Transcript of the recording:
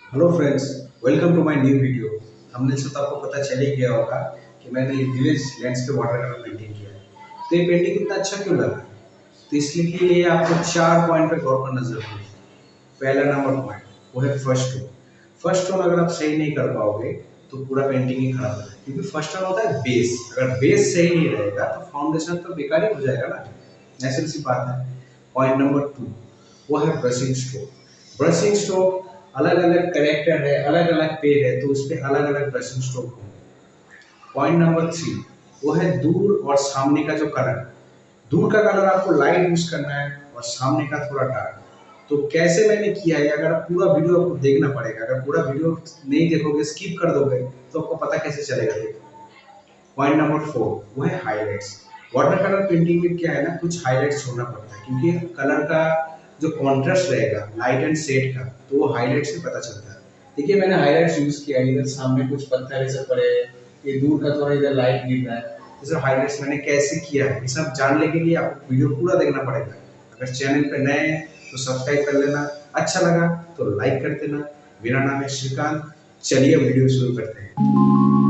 Hello friends, welcome to my new video. हमने से तो आपको पता चल ही गया होगा कि मैंने ये विलेज लैंड्सकेप वाटर कलर पेंटिंग किया है। तो ये पेंटिंग इतना अच्छा क्यों लगा? तो इसलिए लिए आपको 4 पॉइंट पे गौर करना जरूरी है। पहला नंबर पॉइंट वो है फर्स्ट टोन। फर्स्ट टोन अगर आप सही नहीं कर पाओगे तो पूरा पेंटिंग ही खराब हो जाएगा, क्योंकि फर्स्ट टोन होता है बेस। अगर बेस सही नहीं रहेगा तो फाउंडेशन तो बेकार ही हो जाएगा ना। ऐसी सी बात है। पॉइंट नंबर 2 वो है ब्रशिंग स्ट्रोक। ब्रशिंग स्ट्रोक अलग अलग करेक्टर है, अलग अलग पेज है, तो उस पर अलग अलग ब्रशिंग स्ट्रोक होंगे। पॉइंट नंबर 3 वो है दूर और सामने का जो कलर। दूर का कलर आपको लाइट यूज करना है और सामने का थोड़ा डार्क। तो कैसे मैंने किया है, अगर आप पूरा वीडियो आपको देखना पड़ेगा। अगर पूरा वीडियो नहीं देखोगे, स्किप कर दोगे, तो आपको पता कैसे चलेगा? देखो, पॉइंट नंबर 4 वो है हाईलाइट्स। वाटर कलर पेंटिंग में क्या है ना, कुछ हाईलाइट्स छोड़ना पड़ता है, क्योंकि कलर का जो कॉन्ट्रास्ट रहेगा लाइट एंड शेड का, तो वो हाईलाइट से पता चलता है। देखिए, मैंने हाईलाइट्स यूज किया है। इधर सामने कुछ पत्थर ऐसे पड़े हैं, ये दूर का थोड़ा इधर लाइट गिर रहा है। ये सब हाईलाइट्स मैंने कैसे किया है, ये सब जानने के लिए आपको वीडियो पूरा देखना पड़ेगा। अगर चैनल पे नए हैं तो सब्सक्राइब कर लेना, अच्छा लगा तो लाइक कर देना। मेरा नाम है श्रीकांत। चलिए वीडियो शुरू करते हैं।